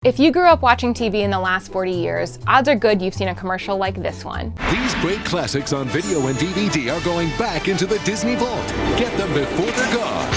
If you grew up watching TV in the last 40 years, odds are good you've seen a commercial like this one. These great classics on video and DVD are going back into the Disney Vault. Get them before they're gone.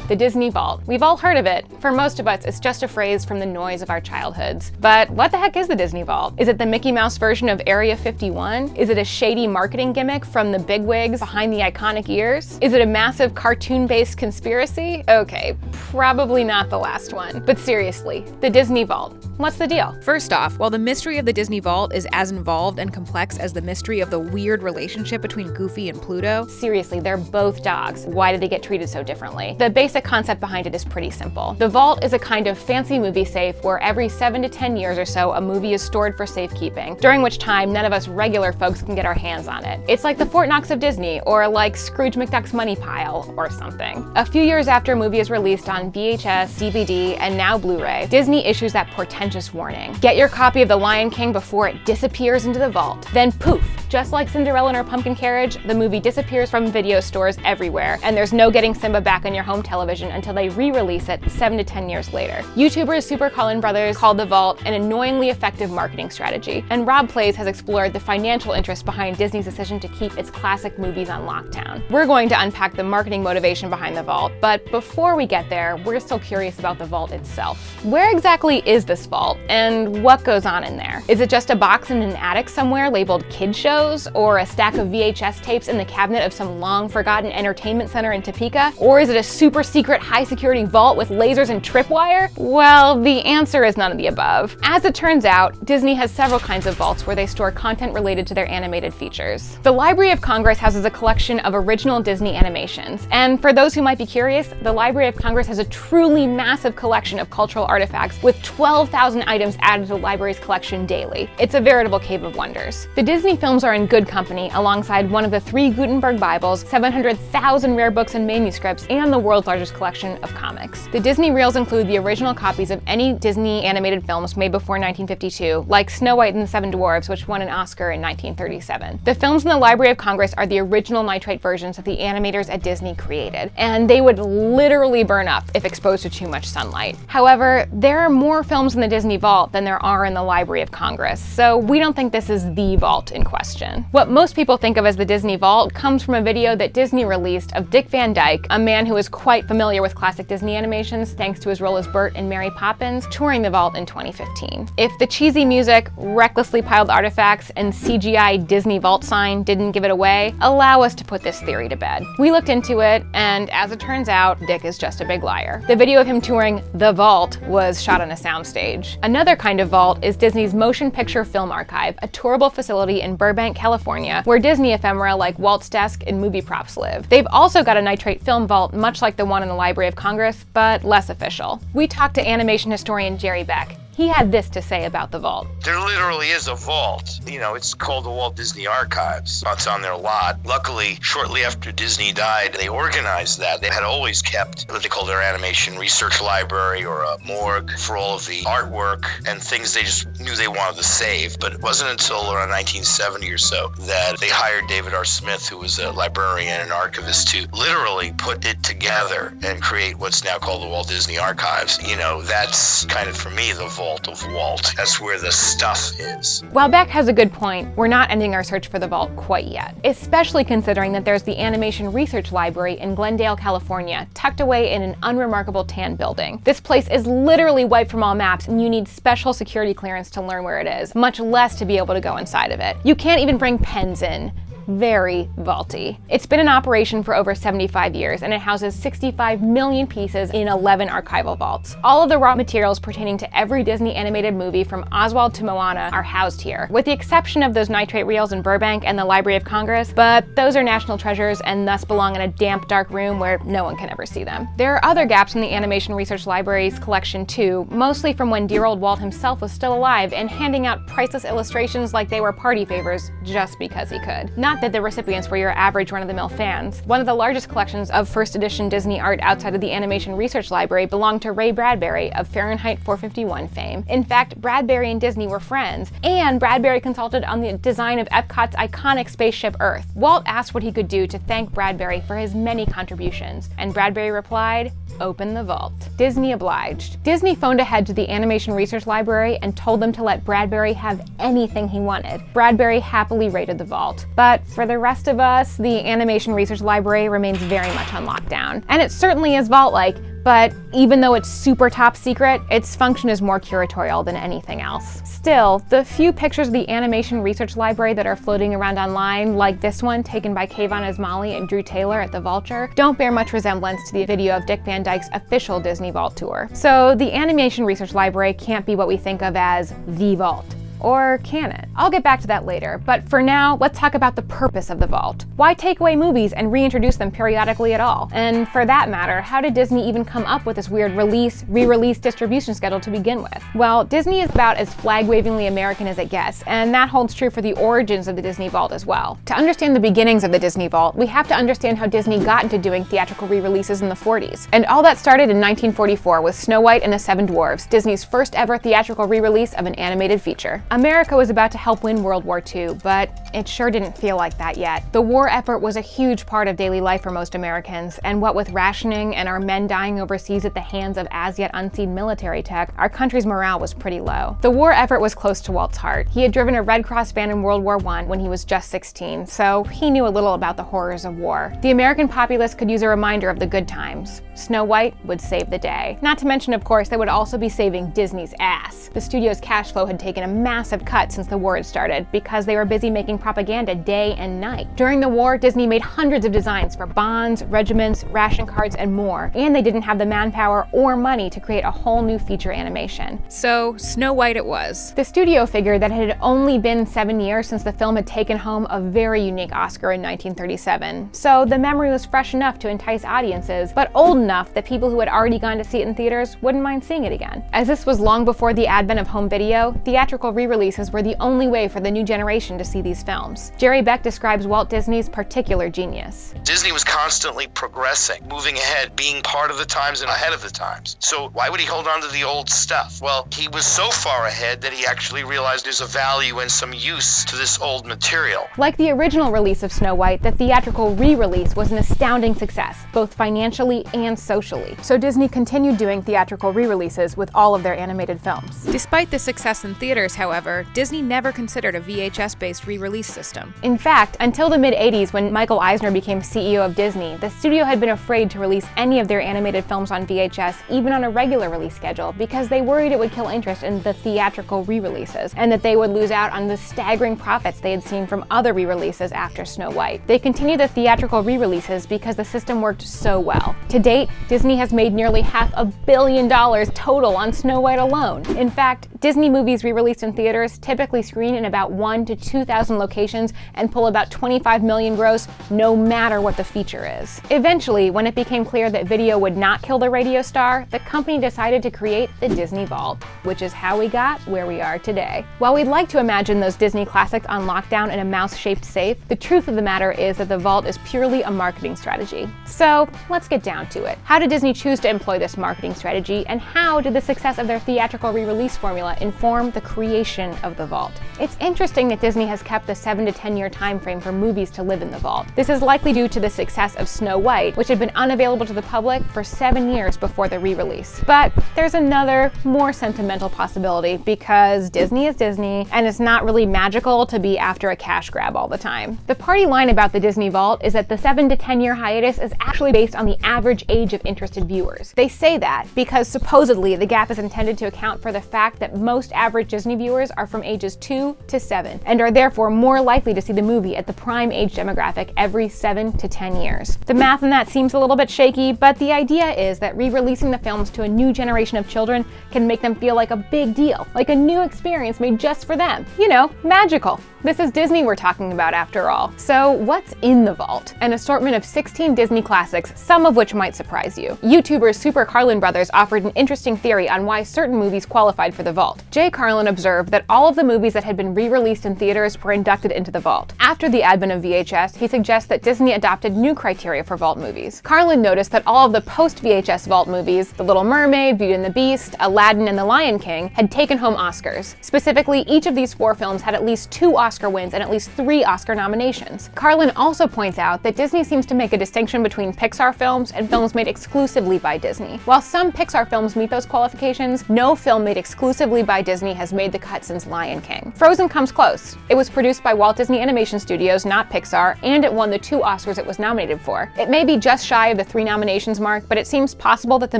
The Disney Vault. We've all heard of it. For most of us, it's just a phrase from the noise of our childhoods. But what the heck is the Disney Vault? Is it the Mickey Mouse version of Area 51? Is it a shady marketing gimmick from the bigwigs behind the iconic ears? Is it a massive cartoon-based conspiracy? Okay, probably not the last one. But seriously, the Disney Vault. What's the deal? First off, while the mystery of the Disney Vault is as involved and complex as the mystery of the weird relationship between Goofy and Pluto, seriously, they're both dogs. Why did they get treated so differently? The basic concept behind it is pretty simple. The Vault is a kind of fancy movie safe where every 7 to 10 years or so a movie is stored for safekeeping, during which time none of us regular folks can get our hands on it. It's like the Fort Knox of Disney, or like Scrooge McDuck's money pile, or something. A few years after a movie is released on VHS, DVD, and now Blu-ray, Disney issues that portentous warning. Get your copy of The Lion King before it disappears into the vault. Then poof, just like Cinderella and her pumpkin carriage, the movie disappears from video stores everywhere, and there's no getting Simba back on your home television until they re-release it 7 to 10 years later. YouTubers Super Cullen Brothers called the Vault an annoyingly effective marketing strategy, and Rob Plays has explored the financial interest behind Disney's decision to keep its classic movies on lockdown. We're going to unpack the marketing motivation behind the Vault, but before we get there, we're still curious about the Vault itself. Where exactly is this Vault, and what goes on in there? Is it just a box in an attic somewhere labeled kid shows, or a stack of VHS tapes in the cabinet of some long-forgotten entertainment center in Topeka? Or is it a super secret high-security vault with lasers and tripwire? Well, the answer is none of the above. As it turns out, Disney has several kinds of vaults where they store content related to their animated features. The Library of Congress houses a collection of original Disney animations, and for those who might be curious, the Library of Congress has a truly massive collection of cultural artifacts with 12,000 items added to the library's collection daily. It's a veritable cave of wonders. The Disney films are in good company alongside one of the 3 Gutenberg Bibles, 700,000 rare books and manuscripts, and the world's largest collection of comics. The Disney reels include the original copies of any Disney animated films made before 1952, like Snow White and the Seven Dwarfs, which won an Oscar in 1937. The films in the Library of Congress are the original nitrate versions that the animators at Disney created, and they would literally burn up if exposed to too much sunlight. However, there are more films in the Disney Vault than there are in the Library of Congress, so we don't think this is the vault in question. What most people think of as the Disney Vault comes from a video that Disney released of Dick Van Dyke, a man who is quite familiar with classic Disney animations thanks to his role as Bert in Mary Poppins, touring the vault in 2015. If the cheesy music, recklessly piled artifacts, and CGI Disney Vault sign didn't give it away, allow us to put this theory to bed. We looked into it, and as it turns out, Dick is just a big liar. The video of him touring the vault was shot on a soundstage. Another kind of vault is Disney's Motion Picture Film Archive, a tourable facility in Burbank, California, where Disney ephemera like Walt's desk and movie props live. They've also got a nitrate film vault, much like the one in the Library of Congress, but less official. We talked to animation historian Jerry Beck. He had this to say about the vault. There literally is a vault. You know, it's called the Walt Disney Archives. It's on their lot. Luckily, shortly after Disney died, they organized that. They had always kept what they called their animation research library or a morgue for all of the artwork and things they just knew they wanted to save. But it wasn't until around 1970 or so that they hired David R. Smith, who was a librarian and archivist, to literally put it together and create what's now called the Walt Disney Archives. You know, that's kind of, for me, the vault of Walt. That's where the stuff is. While Beck has a good point, we're not ending our search for the vault quite yet, especially considering that there's the Animation Research Library in Glendale, California, tucked away in an unremarkable tan building. This place is literally wiped from all maps, and you need special security clearance to learn where it is, much less to be able to go inside of it. You can't even bring pens in. Very vaulty. It's been in operation for over 75 years, and it houses 65 million pieces in 11 archival vaults. All of the raw materials pertaining to every Disney animated movie from Oswald to Moana are housed here, with the exception of those nitrate reels in Burbank and the Library of Congress, but those are national treasures and thus belong in a damp, dark room where no one can ever see them. There are other gaps in the Animation Research Library's collection too, mostly from when dear old Walt himself was still alive and handing out priceless illustrations like they were party favors just because he could. Not not that the recipients were your average run-of-the-mill fans. One of the largest collections of first edition Disney art outside of the Animation Research Library belonged to Ray Bradbury of Fahrenheit 451 fame. In fact, Bradbury and Disney were friends, and Bradbury consulted on the design of Epcot's iconic spaceship Earth. Walt asked what he could do to thank Bradbury for his many contributions, and Bradbury replied, "Open the vault." Disney obliged. Disney phoned ahead to the Animation Research Library and told them to let Bradbury have anything he wanted. Bradbury happily raided the vault. But for the rest of us, the Animation Research Library remains very much on lockdown. And it certainly is vault-like, but even though it's super top secret, its function is more curatorial than anything else. Still, the few pictures of the Animation Research Library that are floating around online, like this one taken by Kayvon Ismaili and Drew Taylor at the Vulture, don't bear much resemblance to the video of Dick Van Dyke's official Disney Vault tour. So the Animation Research Library can't be what we think of as the vault. Or can it? I'll get back to that later, but for now, let's talk about the purpose of the vault. Why take away movies and reintroduce them periodically at all? And for that matter, how did Disney even come up with this weird re-release distribution schedule to begin with? Well, Disney is about as flag-wavingly American as it gets, and that holds true for the origins of the Disney Vault as well. To understand the beginnings of the Disney Vault, we have to understand how Disney got into doing theatrical re-releases in the 40s. And all that started in 1944 with Snow White and the Seven Dwarfs, Disney's first ever theatrical re-release of an animated feature. America was about to help win World War II, but it sure didn't feel like that yet. The war effort was a huge part of daily life for most Americans, and what with rationing and our men dying overseas at the hands of as yet unseen military tech, our country's morale was pretty low. The war effort was close to Walt's heart. He had driven a Red Cross van in World War I when he was just 16, so he knew a little about the horrors of war. The American populace could use a reminder of the good times. Snow White would save the day. Not to mention, of course, they would also be saving Disney's ass. The studio's cash flow had taken a massive cut since the war had started because they were busy making propaganda day and night. During the war, Disney made hundreds of designs for bonds, regiments, ration cards, and more, and they didn't have the manpower or money to create a whole new feature animation. So, Snow White it was. The studio figured that it had only been 7 years since the film had taken home a very unique Oscar in 1937, so the memory was fresh enough to entice audiences, but old enough that people who had already gone to see it in theaters wouldn't mind seeing it again. As this was long before the advent of home video, theatrical re-releases were the only way for the new generation to see these films. Jerry Beck describes Walt Disney's particular genius. Disney was constantly progressing, moving ahead, being part of the times and ahead of the times. So why would he hold on to the old stuff? Well, he was so far ahead that he actually realized there's a value and some use to this old material. Like the original release of Snow White, the theatrical re-release was an astounding success, both financially and socially. So Disney continued doing theatrical re-releases with all of their animated films. Despite the success in theaters, however, Disney never considered a VHS-based re-release system. In fact, until the mid-80s when Michael Eisner became CEO of Disney, the studio had been afraid to release any of their animated films on VHS, even on a regular release schedule, because they worried it would kill interest in the theatrical re-releases, and that they would lose out on the staggering profits they had seen from other re-releases after Snow White. They continued the theatrical re-releases because the system worked so well. To date, Disney has made nearly $500 million total on Snow White alone. In fact, Disney movies re-released in theaters typically screen in about 1,000 to 2,000 locations and pull about $25 million gross, no matter what the feature is. Eventually, when it became clear that video would not kill the radio star, the company decided to create the Disney Vault, which is how we got where we are today. While we'd like to imagine those Disney classics on lockdown in a mouse-shaped safe, the truth of the matter is that the Vault is purely a marketing strategy. So let's get down to it. How did Disney choose to employ this marketing strategy, and how did the success of their theatrical re-release formula inform the creation of the Vault? It's interesting that Disney has kept the 7 to 10 year time frame for movies to live in the Vault. This is likely due to the success of Snow White, which had been unavailable to the public for 7 years before the re-release. But there's another, more sentimental possibility, because Disney is Disney, and it's not really magical to be after a cash grab all the time. The party line about the Disney Vault is that the 7 to 10 year hiatus is actually based on the average age of interested viewers. They say that because supposedly the gap is intended to account for the fact that most average Disney viewers are from ages 2 to 7, and are therefore more likely to see the movie at the prime age demographic every 7 to 10 years. The math on that seems a little bit shaky, but the idea is that re-releasing the films to a new generation of children can make them feel like a big deal, like a new experience made just for them. You know, magical. This is Disney we're talking about after all. So what's in the Vault? An assortment of 16 Disney classics, some of which might surprise you. YouTubers Super Carlin Brothers offered an interesting theory on why certain movies qualified for the Vault. Jay Carlin observed observed that all of the movies that had been re-released in theaters were inducted into the vault. After the advent of VHS, he suggests that Disney adopted new criteria for vault movies. Carlin noticed that all of the post-VHS vault movies, The Little Mermaid, Beauty and the Beast, Aladdin, and The Lion King, had taken home Oscars. Specifically, each of these 4 films had at least 2 Oscar wins and at least 3 Oscar nominations. Carlin also points out that Disney seems to make a distinction between Pixar films and films made exclusively by Disney. While some Pixar films meet those qualifications, no film made exclusively by Disney has made the cut since Lion King. Frozen comes close. It was produced by Walt Disney Animation Studios, not Pixar, and it won the 2 Oscars it was nominated for. It may be just shy of the 3 nominations mark, but it seems possible that the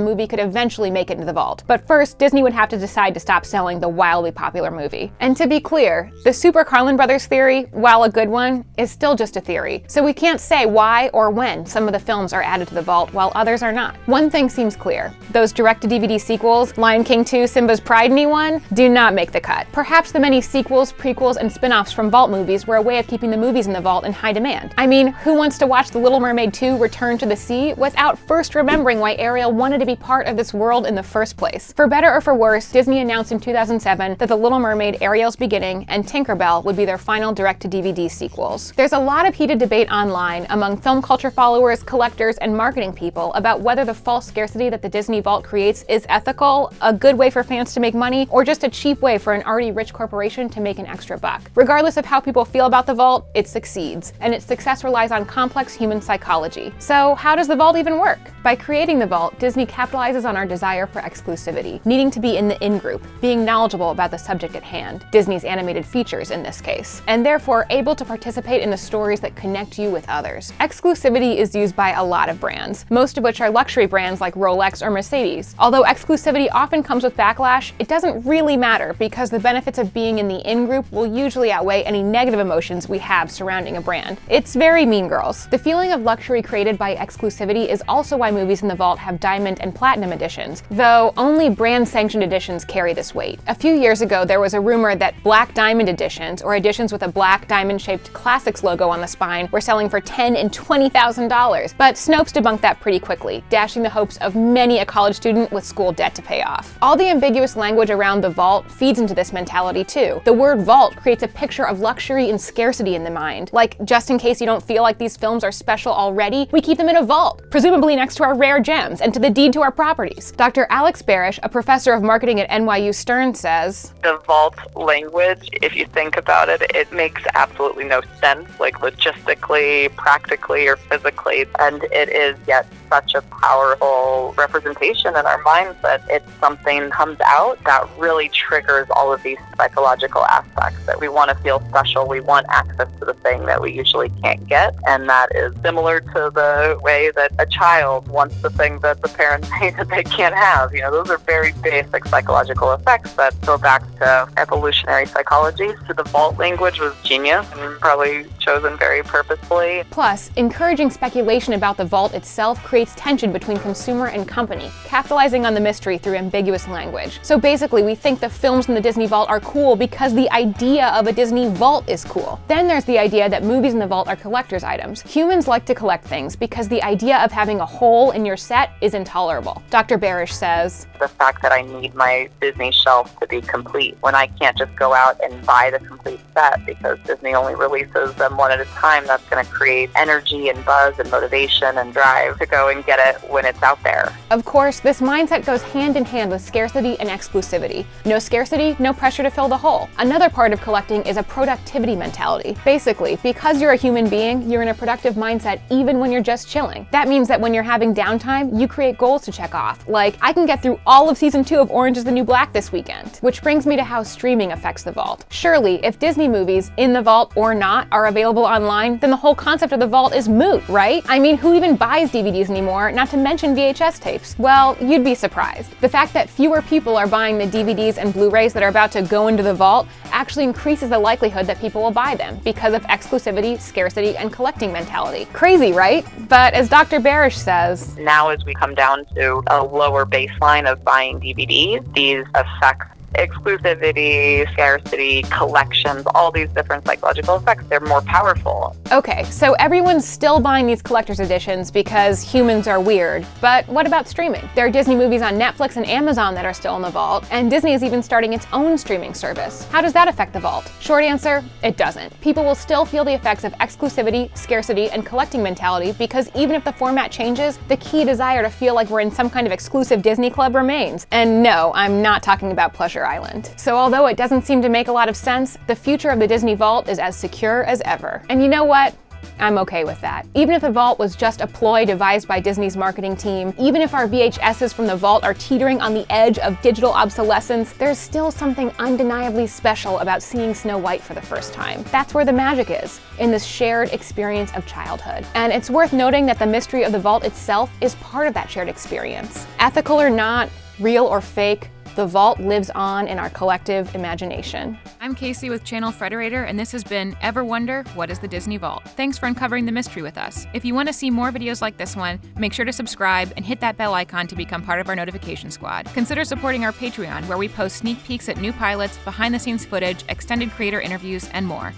movie could eventually make it into the vault. But first, Disney would have to decide to stop selling the wildly popular movie. And to be clear, the Super Carlin Brothers theory, while a good one, is still just a theory. So we can't say why or when some of the films are added to the vault while others are not. One thing seems clear. Those direct-to-DVD sequels, Lion King 2, Simba's Pride Me 1, do not make the cut. Perhaps the many sequels, prequels, and spin-offs from vault movies were a way of keeping the movies in the vault in high demand. I mean, who wants to watch The Little Mermaid 2 Return to the Sea without first remembering why Ariel wanted to be part of this world in the first place? For better or for worse, Disney announced in 2007 that The Little Mermaid, Ariel's Beginning, and Tinkerbell would be their final direct-to-DVD sequels. There's a lot of heated debate online among film culture followers, collectors, and marketing people about whether the false scarcity that the Disney Vault creates is ethical, a good way for fans to make money, or just a cheap way for an already rich corporation to make an extra buck. Regardless of how people feel about the Vault, it succeeds, and its success relies on complex human psychology. So how does the Vault even work? By creating the Vault, Disney capitalizes on our desire for exclusivity, needing to be in the in-group, being knowledgeable about the subject at hand, Disney's animated features in this case, and therefore able to participate in the stories that connect you with others. Exclusivity is used by a lot of brands, most of which are luxury brands like Rolex or Mercedes. Although exclusivity often comes with backlash, it doesn't really matter because the benefits of being in the in-group will usually outweigh any negative emotions we have surrounding a brand. It's very Mean Girls. The feeling of luxury created by exclusivity is also why movies in the vault have diamond and platinum editions, though only brand-sanctioned editions carry this weight. A few years ago, there was a rumor that black diamond editions, or editions with a black diamond-shaped Classics logo on the spine, were selling for $10,000 and $20,000, but Snopes debunked that pretty quickly, dashing the hopes of many a college student with school debt to pay off. All the ambiguous language around the vault feeds into this mentality too. The word vault creates a picture of luxury and scarcity in the mind, like just in case you don't feel like these films are special already, we keep them in a vault, presumably next to our rare gems and to the deed to our properties. Dr. Alexandra Barasch, a professor of marketing at NYU Stern, says, "The vault language, if you think about it, it makes absolutely no sense, like logistically, practically, or physically, and it is yet such a powerful representation in our minds that it's something comes out that really triggers all of these psychological aspects, that we want to feel special, we want access to the thing that we usually can't get, and that is similar to the way that a child wants the thing that the parents say that they can't have. You know, those are very basic psychological effects that go back to evolutionary psychology. So the vault language was genius and probably chosen very purposefully. Plus, encouraging speculation about the vault itself creates tension between consumer and company, capitalizing on the mystery through ambiguous language. So basically, we think the films in the Disney Vault are cool because the idea of a Disney Vault is cool. Then there's the idea that movies in the vault are collector's items. Humans like to collect things because the idea of having a hole in your set is intolerable. Dr. Barasch says, "The fact that I need my Disney shelf to be complete when I can't just go out and buy the complete set because Disney only releases them one at a time, that's going to create energy and buzz and motivation and drive to go and get it when it's out there." Of course, this mindset goes hand in hand with scarcity and exclusivity. No scarcity, no pressure to fill the hole. Another part of collecting is a productivity mentality. Basically, because you're a human being, you're in a productive mindset even when you're just chilling. That means that when you're having downtime, you create goals to check off, like, I can get through all of season 2 of Orange is the New Black this weekend. Which brings me to how streaming affects the vault. Surely, if Disney movies, in the vault or not, are available online, then the whole concept of the vault is moot, right? I mean, who even buys DVDs anymore, not to mention VHS tapes? Well, you'd be surprised. The fact that fewer people are buying the DVDs and Blu-rays that are about to go into the vault actually increases the likelihood that people will buy them because of exclusivity, scarcity, and collecting mentality. Crazy, right? But as Dr. Barasch says, now as we come down to a lower baseline of buying DVDs, these effects exclusivity, scarcity, collections, all these different psychological effects, they're more powerful. Okay, so everyone's still buying these collector's editions because humans are weird, but what about streaming? There are Disney movies on Netflix and Amazon that are still in the vault, and Disney is even starting its own streaming service. How does that affect the vault? Short answer, it doesn't. People will still feel the effects of exclusivity, scarcity, and collecting mentality because even if the format changes, the key desire to feel like we're in some kind of exclusive Disney club remains. And no, I'm not talking about Pleasure Island. So although it doesn't seem to make a lot of sense, the future of the Disney vault is as secure as ever. And you know what? I'm okay with that. Even if the vault was just a ploy devised by Disney's marketing team, even if our VHSs from the vault are teetering on the edge of digital obsolescence, there's still something undeniably special about seeing Snow White for the first time. That's where the magic is, in this shared experience of childhood. And it's worth noting that the mystery of the vault itself is part of that shared experience. Ethical or not, real or fake, the vault lives on in our collective imagination. I'm Casey with ChannelFrederator, and this has been Ever Wonder, What is the Disney Vault? Thanks for uncovering the mystery with us. If you want to see more videos like this one, make sure to subscribe and hit that bell icon to become part of our notification squad. Consider supporting our Patreon, where we post sneak peeks at new pilots, behind-the-scenes footage, extended creator interviews, and more.